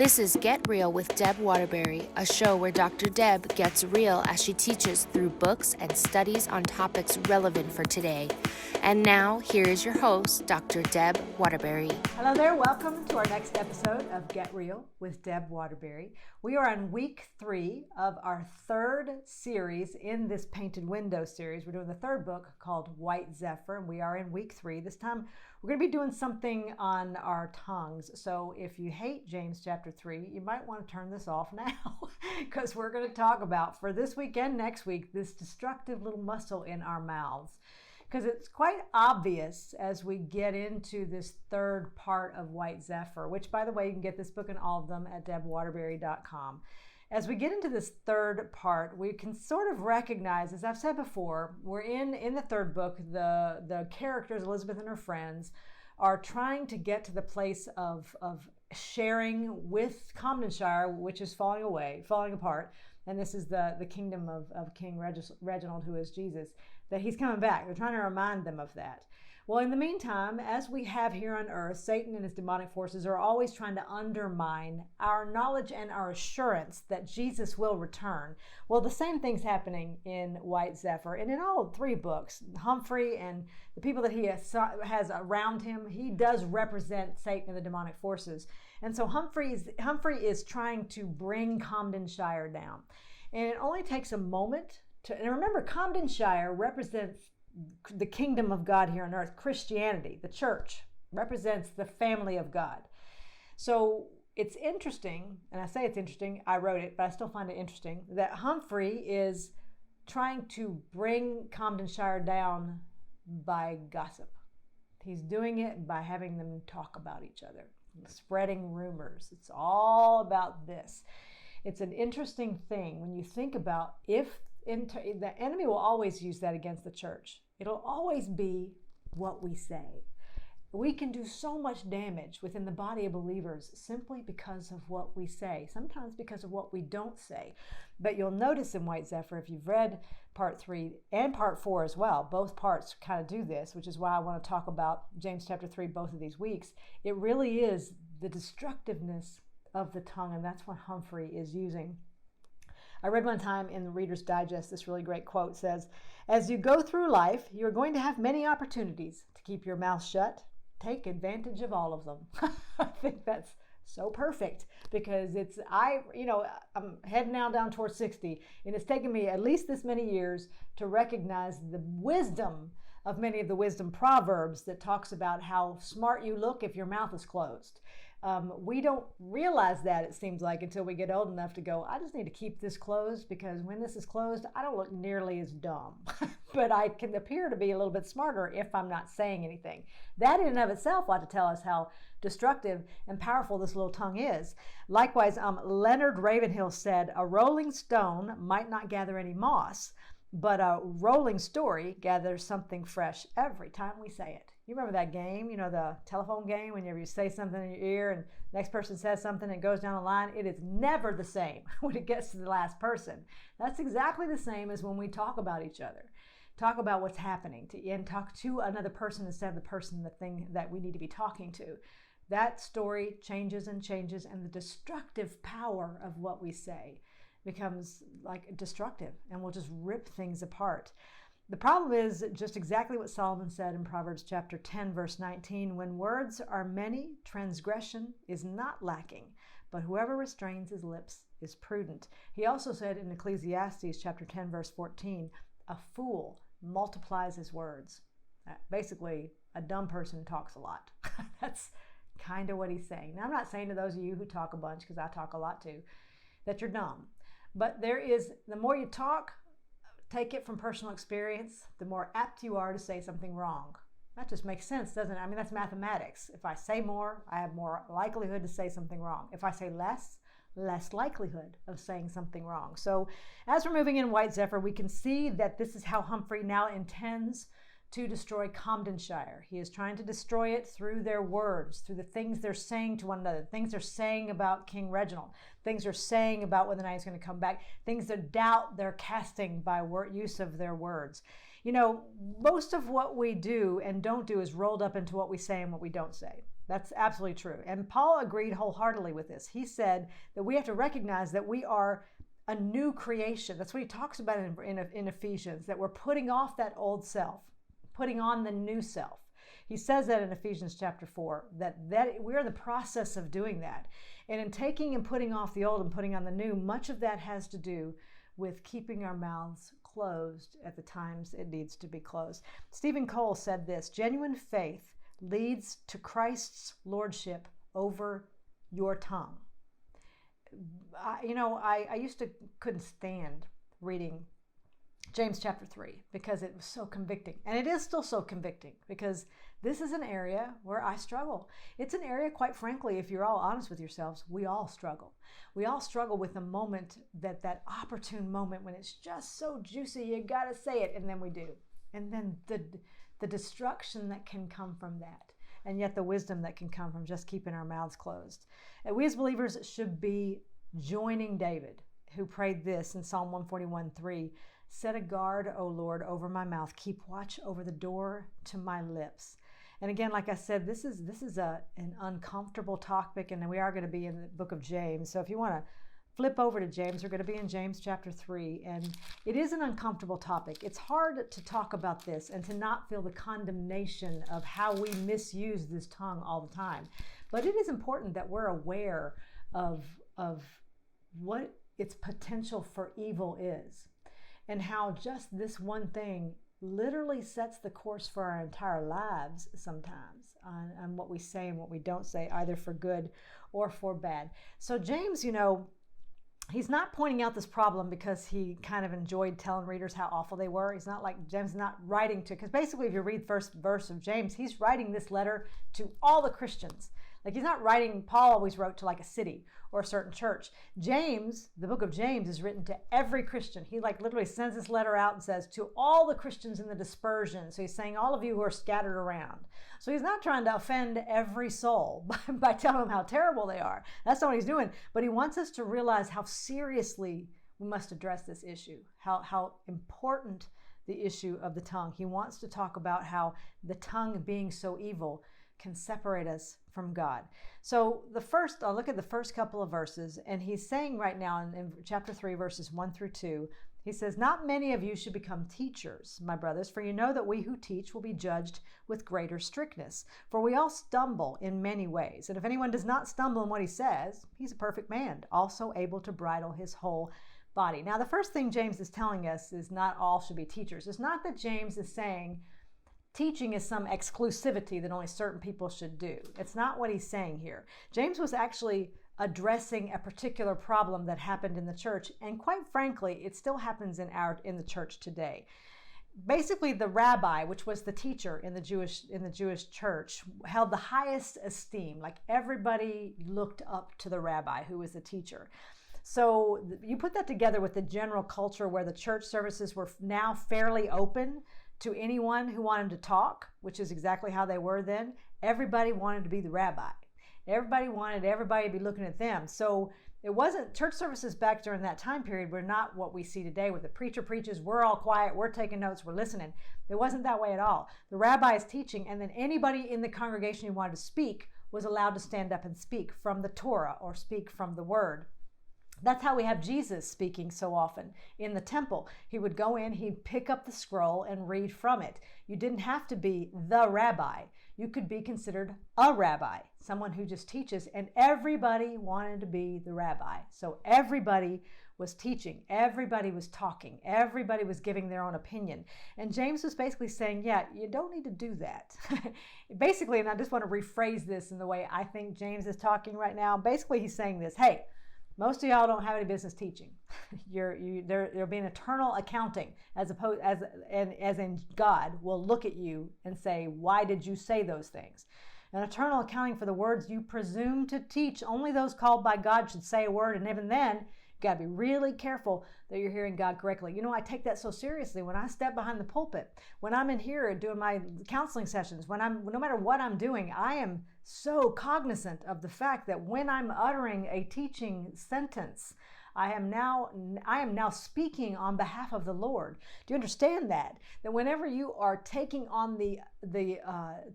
This is Get Real with Deb Waterbury, a show where Dr. Deb gets real as she teaches through books and studies on topics relevant for today. And now, here is your host, Dr. Deb Waterbury. Hello there. Welcome to our next episode of Get Real with Deb Waterbury. We are on week 3 of our third series in this Painted Window series. We're doing the third book called White Zephyr, and we are in week 3. This time, we're going to be doing something on our tongues. So if you hate James chapter 3, you might want to turn this off now because we're going to talk about, for this week and next week, this destructive little muscle in our mouths. Because it's quite obvious as we get into this third part of White Zephyr, which, by the way, you can get this book and all of them at debwaterbury.com. As we get into this third part, we can sort of recognize, as I've said before, we're in the third book, the characters, Elizabeth and her friends, are trying to get to the place of sharing with Comdenshire, which is falling apart. And this is the kingdom of King Reginald, who is Jesus, that he's coming back. They're trying to remind them of that. Well, in the meantime, as we have here on earth, Satan and his demonic forces are always trying to undermine our knowledge and our assurance that Jesus will return. Well, the same thing's happening in White Zephyr and in all 3 books. Humphrey and the people that he has around him, he does represent Satan and the demonic forces. And so Humphrey is trying to bring Comdenshire down. And it only takes a moment and remember, Comdenshire represents the kingdom of God here on earth. Christianity, the church, represents the family of God. So it's interesting, and I say it's interesting, I wrote it, but I still find it interesting, that Humphrey is trying to bring Comdenshire down by gossip. He's doing it by having them talk about each other, spreading rumors. It's all about this. It's an interesting thing when you think about the enemy will always use that against the church. It'll always be what we say. We can do so much damage within the body of believers simply because of what we say, sometimes because of what we don't say. But you'll notice in White Zephyr, if you've read part 3 and part 4 as well, both parts kind of do this, which is why I want to talk about James chapter 3 both of these weeks. It really is the destructiveness of the tongue, and that's what Humphrey is using. I read one time in the Reader's Digest, this really great quote says, "As you go through life, you're going to have many opportunities to keep your mouth shut. Take advantage of all of them." I think that's so perfect because I'm heading now down towards 60, and it's taken me at least this many years to recognize the wisdom of many of the wisdom proverbs that talks about how smart you look if your mouth is closed. We don't realize that, it seems like, until we get old enough to go, I just need to keep this closed because when this is closed, I don't look nearly as dumb. But I can appear to be a little bit smarter if I'm not saying anything. That in and of itself ought to tell us how destructive and powerful this little tongue is. Likewise, Leonard Ravenhill said, "A rolling stone might not gather any moss, but a rolling story gathers something fresh every time we say it." You remember that game, the telephone game, whenever you say something in your ear and the next person says something and it goes down the line? It is never the same when it gets to the last person. That's exactly the same as when we talk about each other. Talk about what's happening and talk to another person instead of the thing that we need to be talking to. That story changes, and the destructive power of what we say becomes like destructive and will just rip things apart. The problem is just exactly what Solomon said in Proverbs chapter 10, verse 19, "When words are many, transgression is not lacking, but whoever restrains his lips is prudent." He also said in Ecclesiastes chapter 10, verse 14, "A fool multiplies his words." Basically, a dumb person talks a lot. That's kind of what he's saying. Now, I'm not saying to those of you who talk a bunch, because I talk a lot too, that you're dumb. But the more you talk, take it from personal experience, the more apt you are to say something wrong. That just makes sense, doesn't it? I mean, that's mathematics. If I say more, I have more likelihood to say something wrong. If I say less likelihood of saying something wrong. So as we're moving in White Zephyr, we can see that this is how Humphrey now intends to destroy Comdenshire. He is trying to destroy it through their words, through the things they're saying to one another, things they're saying about King Reginald, things they're saying about whether or not he's going to come back, things that doubt they're casting by use of their words. Most of what we do and don't do is rolled up into what we say and what we don't say. That's absolutely true. And Paul agreed wholeheartedly with this. He said that we have to recognize that we are a new creation. That's what he talks about in Ephesians, that we're putting off that old self, putting on the new self. He says that in Ephesians chapter 4, that we're in the process of doing that. And in taking and putting off the old and putting on the new, much of that has to do with keeping our mouths closed at the times it needs to be closed. Stephen Cole said this: genuine faith leads to Christ's lordship over your tongue. I used to couldn't stand reading James chapter 3 because it was so convicting. And it is still so convicting because this is an area where I struggle. It's an area, quite frankly, if you're all honest with yourselves, we all struggle. We all struggle with the moment, that opportune moment when it's just so juicy, you got to say it, and then we do. And then the destruction that can come from that, and yet the wisdom that can come from just keeping our mouths closed. And we as believers should be joining David, who prayed this in Psalm 141:3. Set a guard, O Lord, over my mouth. Keep watch over the door to my lips. And again, like I said, this is an uncomfortable topic, and we are going to be in the book of James. So if you want to flip over to James, we're going to be in James chapter 3, and it is an uncomfortable topic. It's hard to talk about this and to not feel the condemnation of how we misuse this tongue all the time. But it is important that we're aware of what its potential for evil is, and how just this one thing literally sets the course for our entire lives sometimes on what we say and what we don't say, either for good or for bad. So James, he's not pointing out this problem because he kind of enjoyed telling readers how awful they were. He's not like, James is not writing to, because basically if you read first verse of James, he's writing this letter to all the Christians. Like, he's not writing, Paul always wrote to like a city or a certain church. James, the book of James, is written to every Christian. He literally sends this letter out and says, to all the Christians in the dispersion. So he's saying, all of you who are scattered around. So he's not trying to offend every soul by telling them how terrible they are. That's not what he's doing. But he wants us to realize how seriously we must address this issue, how important the issue of the tongue. He wants to talk about how the tongue being so evil can separate us from God. So I'll look at the first couple of verses, and he's saying right now in chapter 3, verses 1-2, he says, not many of you should become teachers, my brothers, for you know that we who teach will be judged with greater strictness. For we all stumble in many ways. And if anyone does not stumble in what he says, he's a perfect man, also able to bridle his whole body. Now, the first thing James is telling us is not all should be teachers. It's not that James is saying teaching is some exclusivity that only certain people should do. It's not what he's saying here. James was actually addressing a particular problem that happened in the church, and quite frankly, it still happens in the church today. Basically, the rabbi, which was the teacher in the Jewish church, held the highest esteem. Like, everybody looked up to the rabbi, who was the teacher. So you put that together with the general culture where the church services were now fairly open to anyone who wanted to talk, which is exactly how they were then. Everybody wanted to be the rabbi. Everybody wanted everybody to be looking at them. So it wasn't, church services back during that time period were not what we see today, where the preacher preaches, we're all quiet, we're taking notes, we're listening. It wasn't that way at all. The rabbi is teaching, and then anybody in the congregation who wanted to speak was allowed to stand up and speak from the Torah or speak from the word. That's how we have Jesus speaking so often in the temple. He would go in, he'd pick up the scroll and read from it. You didn't have to be the rabbi. You could be considered a rabbi, someone who just teaches, and everybody wanted to be the rabbi. So everybody was teaching, everybody was talking, everybody was giving their own opinion. And James was basically saying, yeah, you don't need to do that. Basically, and I just want to rephrase this in the way I think James is talking right now. Basically, he's saying this: hey, most of y'all don't have any business teaching. There'll be an eternal accounting, as in God will look at you and say, why did you say those things? An eternal accounting for the words you presume to teach. Only those called by God should say a word, and even then, you got to be really careful that you're hearing God correctly. I take that so seriously when I step behind the pulpit, when I'm in here doing my counseling sessions, no matter what I'm doing, I am so cognizant of the fact that when I'm uttering a teaching sentence, I am now speaking on behalf of the Lord. Do you understand that? That whenever you are taking on the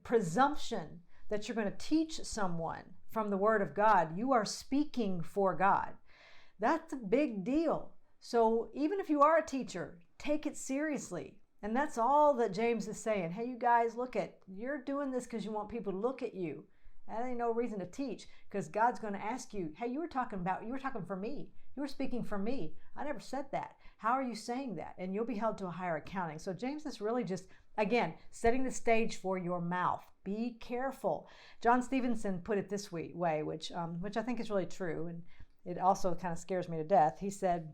presumption that you're going to teach someone from the Word of God, you are speaking for God. That's a big deal. So even if you are a teacher, take it seriously. And that's all that James is saying. Hey, you guys, you're doing this because you want people to look at you. That ain't no reason to teach, because God's going to ask you, hey, you were talking for me. You were speaking for me. I never said that. How are you saying that? And you'll be held to a higher accounting. So James is really just, again, setting the stage for your mouth. Be careful. John Stevenson put it this way, which I think is really true, and it also kind of scares me to death. He said,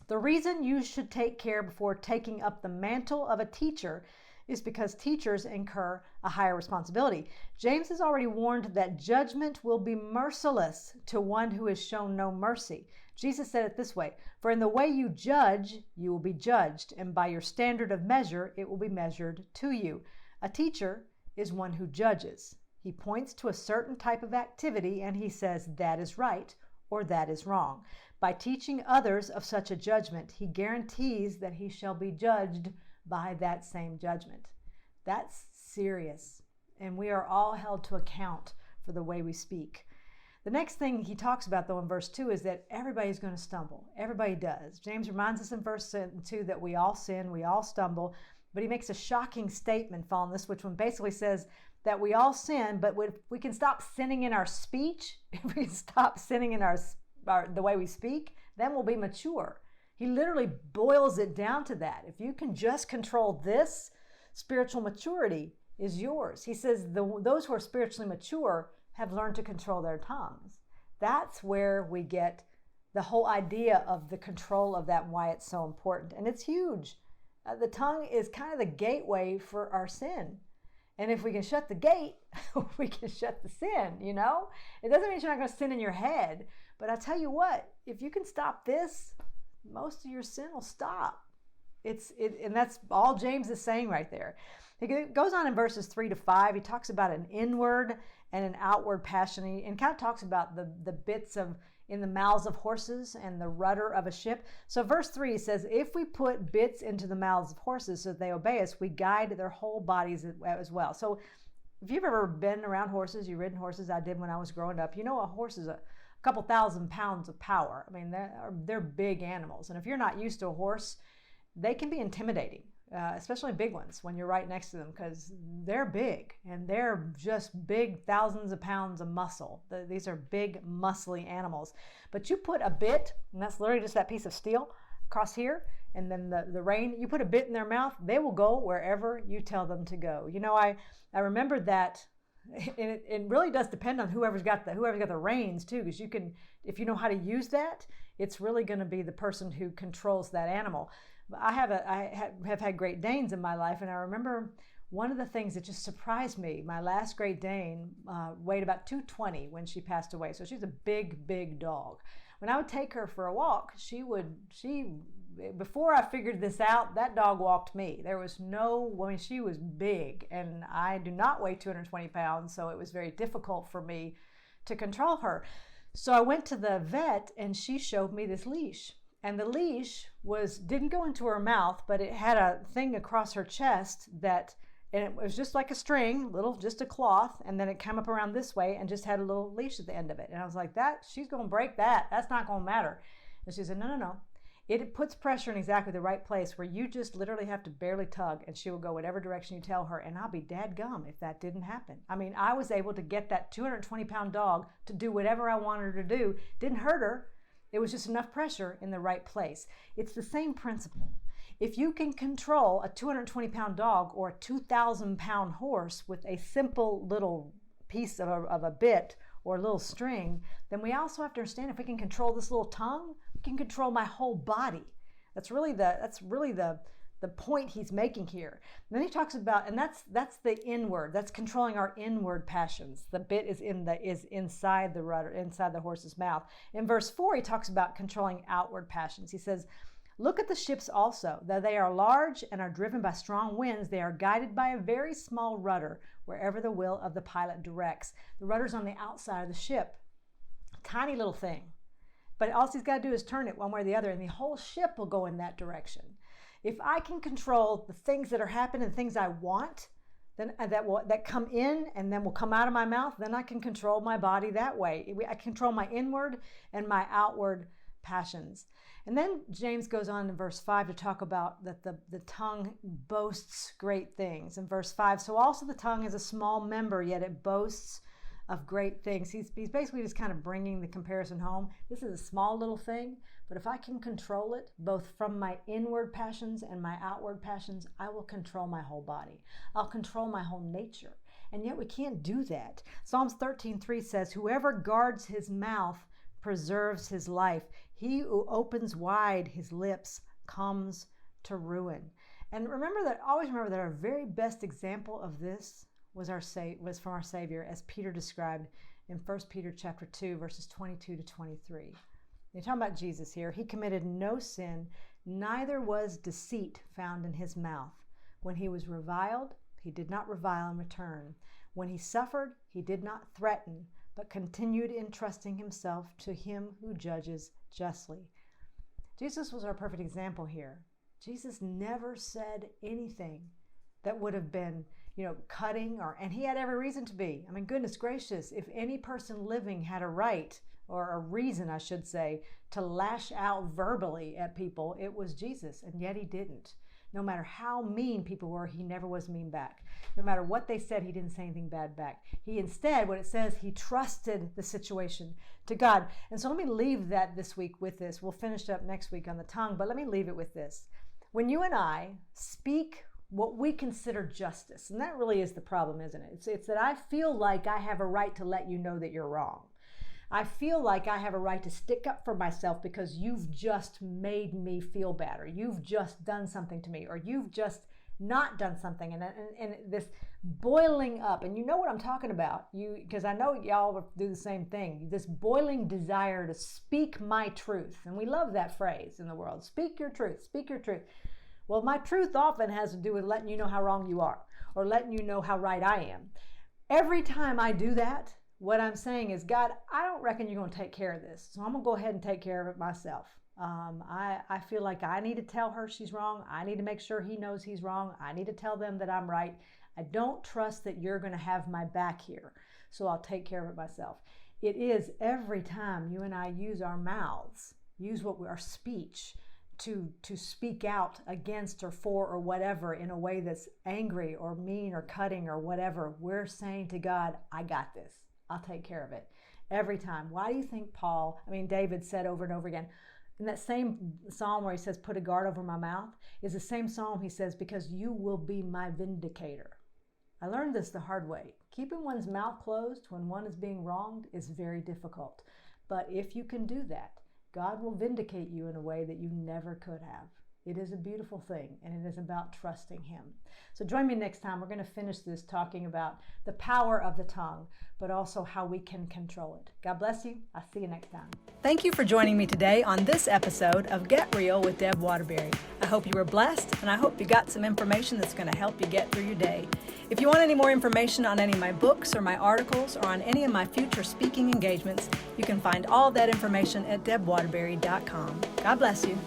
the reason you should take care before taking up the mantle of a teacher is because teachers incur a higher responsibility. James has already warned that judgment will be merciless to one who has shown no mercy. Jesus said it this way, for in the way you judge, you will be judged, and by your standard of measure, it will be measured to you. A teacher is one who judges. He points to a certain type of activity and he says that is right or that is wrong. By teaching others of such a judgment, he guarantees that he shall be judged by that same judgment. That's serious, and we are all held to account for the way we speak. The next thing he talks about, though, in verse 2 is that everybody's going to stumble. Everybody does. James reminds us in verse 2 that we all sin, we all stumble, but he makes a shocking statement following this, which one basically says that we all sin, but if we can stop sinning in our speech, if we can stop sinning in the way we speak, then we'll be mature. He literally boils it down to that. If you can just control this, spiritual maturity is yours. He says those who are spiritually mature have learned to control their tongues. That's where we get the whole idea of the control of that and why it's so important. And it's huge. The tongue is kind of the gateway for our sin. And if we can shut the gate, we can shut the sin, you know? It doesn't mean you're not going to sin in your head. But I'll tell you what, if you can stop this, most of your sin will stop. And that's all James is saying right there. He goes on in verses 3-5. He talks about an inward and an outward passion. And kind of talks about the bits in the mouths of horses and the rudder of a ship. So verse 3 says, if we put bits into the mouths of horses so that they obey us, we guide their whole bodies as well. So if you've ever been around horses, you've ridden horses, I did when I was growing up, you know a horse is a couple thousand pounds of power. I mean, they're big animals. And if you're not used to a horse, they can be intimidating, especially big ones when you're right next to them, because they're big and they're just big thousands of pounds of muscle. These are big, muscly animals. But you put a bit, and that's literally just that piece of steel across here, and then the rein, you put a bit in their mouth, they will go wherever you tell them to go. You know, I remember that. And it really does depend on whoever's got the reins too, because you can, if you know how to use that, it's really going to be the person who controls that animal. I have had Great Danes in my life, and I remember one of the things that just surprised me. My last Great Dane weighed about 220 when she passed away, so she's a big dog. When I would take her for a walk, before I figured this out, that dog walked me. She was big, and I do not weigh 220 pounds, so it was very difficult for me to control her. So I went to the vet, and she showed me this leash. And the leash didn't go into her mouth, but it had a thing across her chest and it was just like a string, just a cloth, and then it came up around this way and just had a little leash at the end of it. And I was like, she's going to break that. That's not going to matter. And she said, no. It puts pressure in exactly the right place where you just literally have to barely tug, and she will go whatever direction you tell her, and I'll be dadgum if that didn't happen. I mean, I was able to get that 220-pound dog to do whatever I wanted her to do. Didn't hurt her. It was just enough pressure in the right place. It's the same principle. If you can control a 220-pound dog or a 2,000-pound horse with a simple little piece of a bit or a little string, then we also have to understand if we can control this little tongue, we can control my whole body. That's really the point he's making here. And then he talks about, and that's the inward. That's controlling our inward passions. The bit is inside the rudder, inside the horse's mouth. In verse 4, he talks about controlling outward passions. He says, look at the ships also, though they are large and are driven by strong winds, they are guided by a very small rudder wherever the will of the pilot directs. The rudder's on the outside of the ship. Tiny little thing. But all he's got to do is turn it one way or the other, and the whole ship will go in that direction. If I can control the things that are happening, the things I want, then that come in and then will come out of my mouth, then I can control my body that way. I control my inward and my outward passions. And then James goes on in verse 5 to talk about that the tongue boasts great things. In verse 5, so also the tongue is a small member, yet it boasts of great things. He's basically just kind of bringing the comparison home. This is a small little thing, but if I can control it, both from my inward passions and my outward passions, I will control my whole body. I'll control my whole nature. And yet we can't do that. Psalms 13:3 says, whoever guards his mouth preserves his life. He who opens wide his lips comes to ruin. And always remember that our very best example of this was from our Savior, as Peter described in 1 Peter chapter 2, verses 22 to 23. You're talking about Jesus here. He committed no sin, neither was deceit found in his mouth. When he was reviled, he did not revile in return. When he suffered, he did not threaten, but continued entrusting himself to him who judges justly. Jesus was our perfect example here. Jesus never said anything that would have been cutting, and he had every reason to be. I mean, goodness gracious, if any person living had a right, or a reason, I should say, to lash out verbally at people, it was Jesus, and yet he didn't. No matter how mean people were, he never was mean back. No matter what they said, he didn't say anything bad back. He instead, what it says, he trusted the situation to God. And so let me leave that this week with this. We'll finish up next week on the tongue, but let me leave it with this. When you and I speak what we consider justice, and that really is the problem, isn't it? It's that I feel like I have a right to let you know that you're wrong. I feel like I have a right to stick up for myself because you've just made me feel bad, or you've just done something to me, or you've just not done something. And this boiling up, and you know what I'm talking about, because I know y'all do the same thing, this boiling desire to speak my truth. And we love that phrase in the world. Speak your truth, speak your truth. Well, my truth often has to do with letting you know how wrong you are, or letting you know how right I am. Every time I do that, what I'm saying is, God, I don't reckon you're going to take care of this, so I'm going to go ahead and take care of it myself. I feel like I need to tell her she's wrong. I need to make sure he knows he's wrong. I need to tell them that I'm right. I don't trust that you're going to have my back here, so I'll take care of it myself. It is every time you and I use our mouths, our speech, to speak out against or for or whatever in a way that's angry or mean or cutting or whatever, we're saying to God, I got this. I'll take care of it. Every time. Why do you think David said over and over again, in that same psalm where he says, put a guard over my mouth, is the same psalm he says, because you will be my vindicator. I learned this the hard way. Keeping one's mouth closed when one is being wronged is very difficult. But if you can do that, God will vindicate you in a way that you never could have. It is a beautiful thing, and it is about trusting him. So join me next time. We're going to finish this talking about the power of the tongue, but also how we can control it. God bless you. I'll see you next time. Thank you for joining me today on this episode of Get Real with Deb Waterbury. I hope you were blessed, and I hope you got some information that's going to help you get through your day. If you want any more information on any of my books or my articles or on any of my future speaking engagements, you can find all of that information at debwaterbury.com. God bless you.